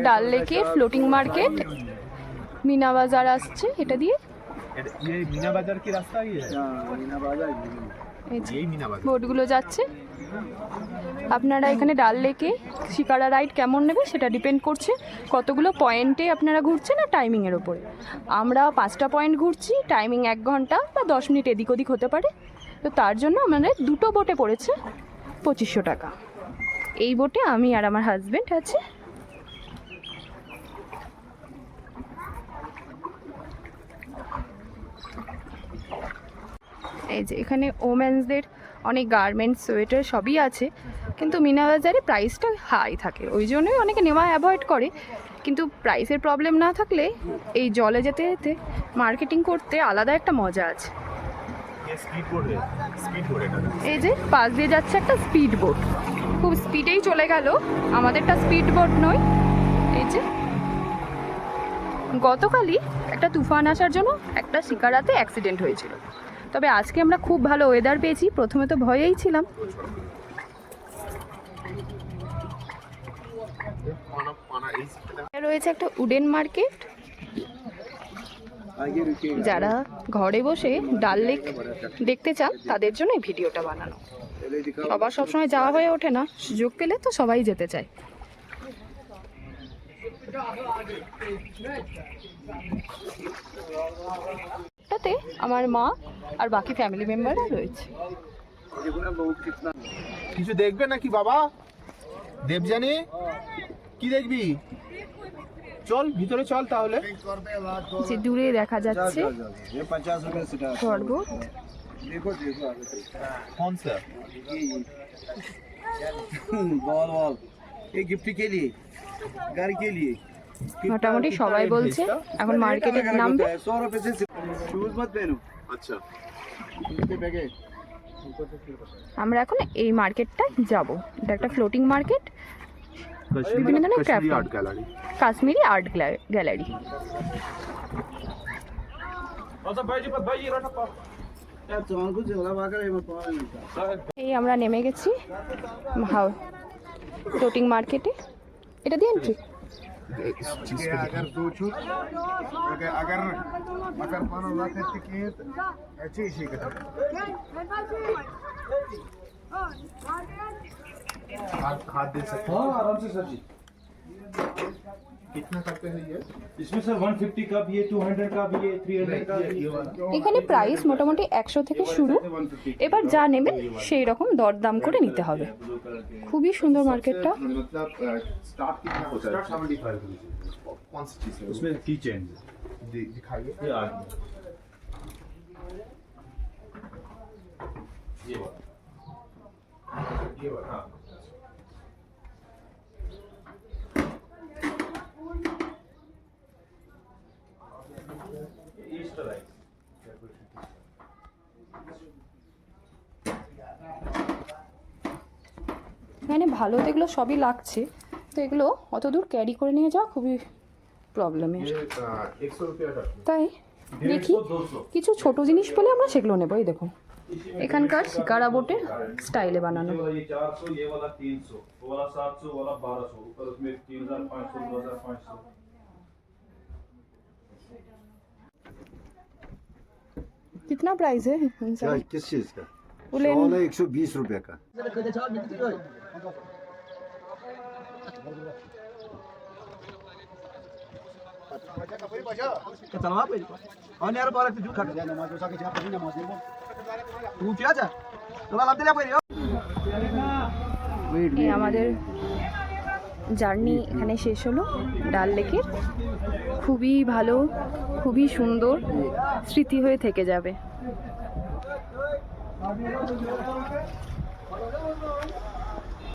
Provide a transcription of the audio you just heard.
ডাল লেকের floating market, Meena बाजार আসছে এটা দিয়ে। ये मीना बाजार की रास्ता ही है। मीना बाजार यही मीना बाजार বোটগুলো যাচ্ছে। আপনারা এখানে ডাল লেকে শিকারা রাইড কেমন নেবে সেটা ডিপেন্ড করছে কতগুলো পয়েন্টে আপনারা ঘুরছেন আর টাইমিংয়ের ওপরে। আমরা 5টা পয়েন্ট ঘুরছি, টাইমিং 1 ঘন্টা বা 10 মিনিট এদিক ওদিক হতে পারে। তো তার জন্য আমাদের 2টো বোটে পড়েছে 2500 টাকা। এই বোটে আমি আর আমার হাজব্যান্ড আছে। এই যে এখানে ওমেন্সদের অনেক গার্মেন্টস, সোয়েটার সবই আছে, কিন্তু মিনা বাজারে প্রাইসটা হাই থাকে, ওই জন্যই অনেকে নেওয়া অ্যাভয়েড করে। কিন্তু প্রাইসের প্রবলেম না থাকলে এই জলে যেতে যেতে মার্কেটিং করতে আলাদা একটা মজা আছে। এই যে পাশ দিয়ে যাচ্ছে একটা স্পিড বোট, খুব স্পিডেই চলে গেল। আমাদেরটা স্পিড বোট নয়। এই যে গতকালই একটা তুফান আসার জন্য একটা শিকারাতে অ্যাক্সিডেন্ট হয়েছিল, তবে আজকে আমরা খুব ভালো ওয়েদার পেয়েছি। প্রথমে তো ভয়েই ছিলাম। রয়েছে একটা উডেন মার্কেট, যারা ঘরে বসে ডাল লেক দেখতে চান তাদের জন্য এই ভিডিওটা বানানো। সবার সবসময় যাওয়া হয়ে ওঠে না, সুযোগ পেলে তো সবাই যেতে চায়। তাতে আমার মা আর বাকি ফ্যামিলি মেম্বাররা রয়েছে। কিছু দেখবে নাকি বাবা? দেবজানি কি দেখবি? চল ভিতরে চল তাহলে। যে দূরে দেখা যাচ্ছে পর্বত। कौन सा? बॉल बॉल ये गिफ्ट के लिए, घर के लिए। মোটামুটি সবাই বলছে এখন মার্কেটে নামবে। 100 रुपए से शूज मत पहनो। अच्छा इसके बैगे আমরা এখন এই মার্কেটটায় যাব। এটা একটা ফ্লোটিং মার্কেট, বিভিন্ন ধরনের Kashmiri craft, art gallery. Kashmiri art gallery. यार चौन को झोला भाकर ये मत पावे मिलता। এই আমরা নেমে গেছি ফ্লোটিং মার্কেটে। এটা দিয়ে এন্ট্রি। ये अगर सोचो अगर मकर पानो ना करते के ऐसे ही कर हाथ दे सकते हाँ आराम से सर जी। कितना करते हैं ये? इसमें सर 150 का भी है, 200 का भी है, 300 का भी है। এখানে প্রাইস মোটামুটি 100 থেকে শুরু। এবার যা নেবেন সেই রকম দরদাম করে নিতে হবে। খুবই সুন্দর মার্কেটটা। मतलब स्टार्ट कितना होता है? 75 कौन सी चीज है? उसमें की चेंज दिखाइए। ये आ गया ये वाला हाँ ईस्टर राइस এখানে ভালো তো এগুলো সবই লাগছে, তো এগুলো অত দূর ক্যারি করে নিয়ে যাওয়া খুবই প্রবলেমের। ये 100 रुपया का। তাই দেখি কিছু ছোট জিনিস পেলে আমরা সেগুলো নেবো। এই দেখুন এখানকার শিকারা বোটের স্টাইলে বানানো। ये वाला ये 400, ये वाला 300, वो वाला 700, वो वाला 1200, ऊपर उसमें 3500, 2500। कितना प्राइस है इन क्या सब? किस चीज का? उलेन। शॉल है 120 रुपए का। चलवा पे और यार बार तू खा नमाज उसा के जा पड़ी नमाज में तू क्या जा तो लाभ दिला पे এই আমাদের জার্নি এখানে শেষ হলো ডাল লেকের। খুবই ভালো, খুবই সুন্দর স্মৃতি হয়ে থেকে যাবে।